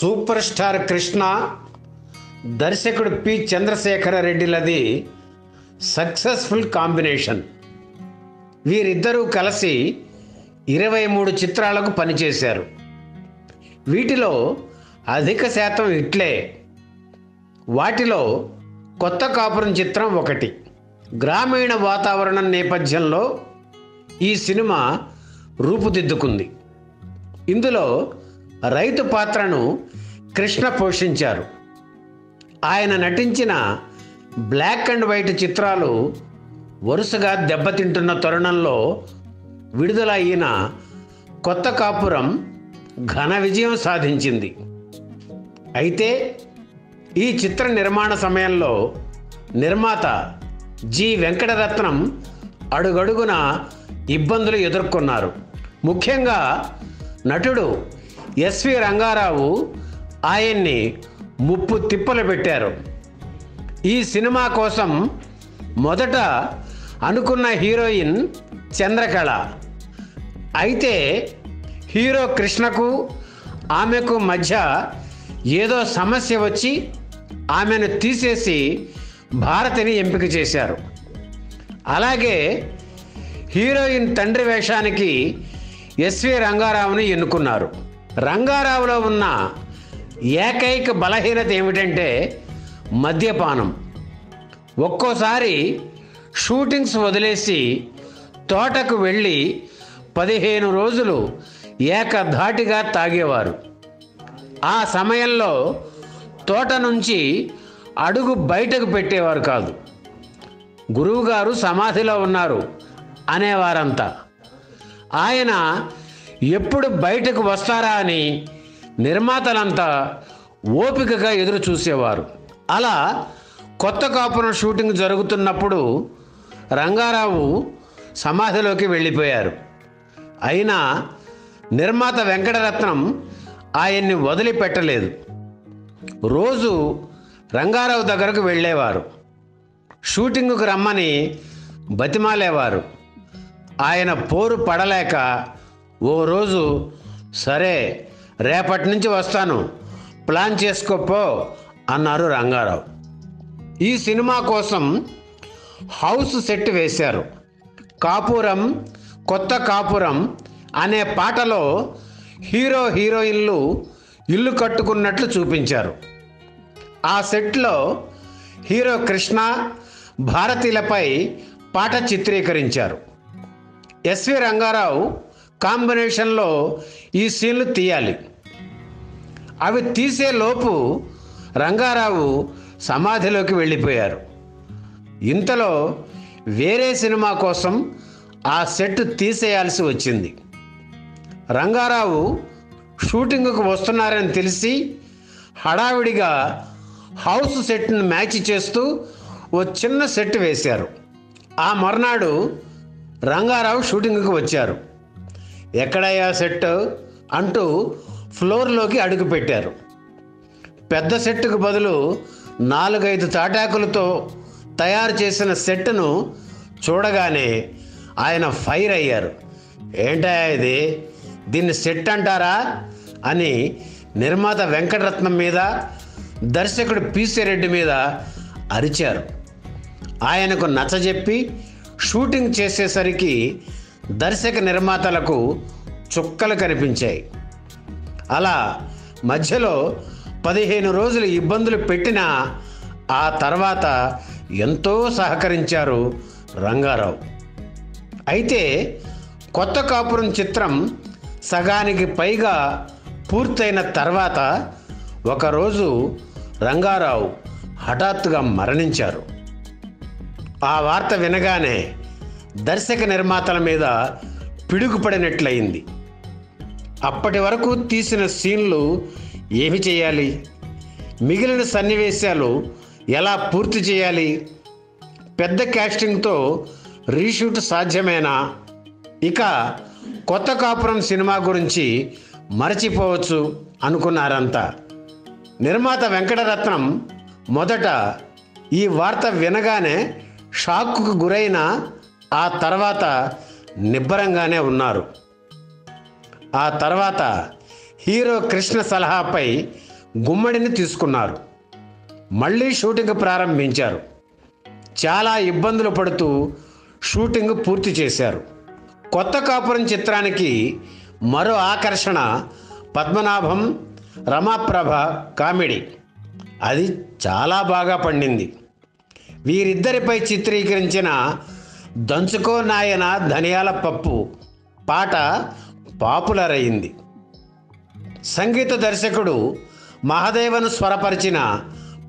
Super star Krishna, దర్శకుడు P Chandrasekhara రెడ్డిలది successful combination. వీరిద్దరూ కలిసి 23 చిత్రాలకు పనిచేశారు. వీటిలో అధిక శాతం హిట్లే. వాటిలో కొత్త కాపురం చిత్రం ఒకటి. గ్రామీణ వాతావరణం నేపథ్యంలో ఈ సినిమా రూపుదిద్దుకుంది. ఇందులో రైతు పాత్రను కృష్ణ పోషించారు. ఆయన నటించిన బ్లాక్ అండ్ వైట్ చిత్రాలు వరుసగా దెబ్బతింటున్న తరుణంలో విడుదల అయిన కొత్త కాపురం ఘన విజయం సాధించింది. అయితే ఈ చిత్ర నిర్మాణ సమయంలో నిర్మాత జి వెంకటరత్నం అడుగడుగున ఇబ్బందులు ఎదుర్కొన్నారు. ముఖ్యంగా నటుడు ఎస్వి రంగారావు ఆయన్ని ముప్పు తిప్పలు పెట్టారు. ఈ సినిమా కోసం మొదట అనుకున్న హీరోయిన్ చంద్రకళ. అయితే హీరో కృష్ణకు ఆమెకు మధ్య ఏదో సమస్య వచ్చి ఆమెను తీసేసి భారతిని ఎంపిక చేశారు. అలాగే హీరోయిన్ తండ్రి వేషానికి ఎస్వి రంగారావుని ఎన్నుకున్నారు. రంగారావులో ఉన్న ఏకైక బలహీనత ఏమిటంటే మద్యపానం. ఒక్కోసారి షూటింగ్స్ వదిలేసి తోటకు వెళ్ళి 15 రోజులు ఏకధాటిగా తాగేవారు. ఆ సమయంలో తోట నుంచి అడుగు బయటకు పెట్టేవారు కాదు. గురువుగారు సమాధిలో ఉన్నారు అనేవారంతా. ఆయన ఎప్పుడు బయటకు వస్తారా అని నిర్మాతలంతా ఓపికగా ఎదురు చూసేవారు. అలా కొత్త కాపురం షూటింగ్ జరుగుతున్నప్పుడు రంగారావు సమాధిలోకి వెళ్ళిపోయారు. అయినా నిర్మాత వెంకటరత్నం ఆయన్ని వదిలిపెట్టలేదు. రోజు రంగారావు దగ్గరకు వెళ్ళేవారు. షూటింగుకు రమ్మని బతిమాలేవారు. ఆయన పోరు పడలేక ఓ రోజు, సరే రేపటి నుంచి వస్తాను, ప్లాన్ చేసుకోపో అన్నారు రంగారావు. ఈ సినిమా కోసం హౌస్ సెట్ వేశారు. కాపురం కొత్త కాపురం అనే పాటలో హీరో హీరోయిన్లు ఇల్లు కట్టుకున్నట్లు చూపించారు. ఆ సెట్లో హీరో కృష్ణ, భారతీలపై పాట చిత్రీకరించారు. ఎస్వి రంగారావు కాంబినేషన్లో ఈ సీన్లు తీయాలి. అవి తీసే లోపు రంగారావు సమాధిలోకి వెళ్ళిపోయారు. ఇంతలో వేరే సినిమా కోసం ఆ సెట్ తీసేయాల్సి వచ్చింది. రంగారావు షూటింగ్కు వస్తున్నారని తెలిసి హడావిడిగా హౌస్ సెట్ను మ్యాచ్ చేస్తూ ఓ చిన్న సెట్ వేశారు. ఆ మర్నాడు రంగారావు షూటింగ్కి వచ్చారు. ఎక్కడయ్యా సెట్ అంటూ ఫ్లోర్లోకి అడుగుపెట్టారు. పెద్ద సెట్కు బదులు 4-5 తాటాకులతో తయారు చేసిన సెట్ను చూడగానే ఆయన ఫైర్ అయ్యారు. ఏంటయ్యా ఇది, దీన్ని సెట్ అంటారా అని నిర్మాత వెంకటరత్నం మీద, దర్శకుడు పిసి రెడ్డి మీద అరిచారు. ఆయనకు నచ్చజెప్పి షూటింగ్ చేసేసరికి దర్శక నిర్మాతలకు చుక్కలు కనిపించాయి. అలా మధ్యలో 15 రోజులు ఇబ్బందులు పెట్టినా ఆ తర్వాత ఎంతో సహకరించారు రంగారావు. అయితే కొత్త కాపురం చిత్రం సగానికి పైగా పూర్తయిన తర్వాత ఒకరోజు రంగారావు హఠాత్తుగా మరణించారు. ఆ వార్త వినగానే దర్శక నిర్మాతల మీద పిడుగుపడినట్లయింది. అప్పటి వరకు తీసిన సీన్లు ఏమి చేయాలి? మిగిలిన సన్నివేశాలు ఎలా పూర్తి చేయాలి? పెద్ద క్యాస్టింగ్తో రీషూట్ సాధ్యమేనా? ఇక కొత్త కాపురం సినిమా గురించి మరచిపోవచ్చు అనుకున్నారంతా. నిర్మాత వెంకటరత్నం మొదట ఈ వార్త వినగానే షాక్కు గురైన ఆ తర్వాత నిబ్బరంగానే ఉన్నారు. ఆ తర్వాత హీరో కృష్ణ సలహాపై గుమ్మడిని తీసుకున్నారు. మళ్ళీ షూటింగ్ ప్రారంభించారు. చాలా ఇబ్బందులు పడుతూ షూటింగ్ పూర్తి చేశారు. కొత్త కాపురం చిత్రానికి మరో ఆకర్షణ పద్మనాభం, రమాప్రభ కామెడీ. అది చాలా బాగా పండింది. వీరిద్దరిపై చిత్రీకరించిన దంచుకో నాయన ధనియాల పప్పు పాట పాపులర్ అయింది. సంగీత దర్శకుడు మహదేవన్ స్వరపరిచిన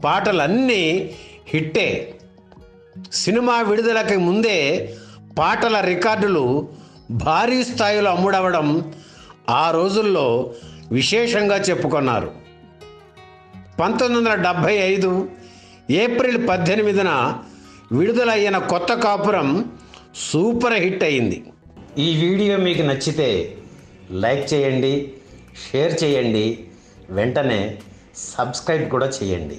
పాటలన్నీ హిట్టే. సినిమా విడుదలకి ముందే పాటల రికార్డులు భారీ స్థాయిలో అమ్ముడవడం ఆ రోజుల్లో విశేషంగా చెప్పుకున్నారు. 1975 ఏప్రిల్ 18న విడుదలయ్యిన కొత్త కాపురం సూపర్ హిట్ అయింది. ఈ వీడియో మీకు నచ్చితే లైక్ చేయండి, షేర్ చేయండి, వెంటనే సబ్స్క్రైబ్ కూడా చేయండి.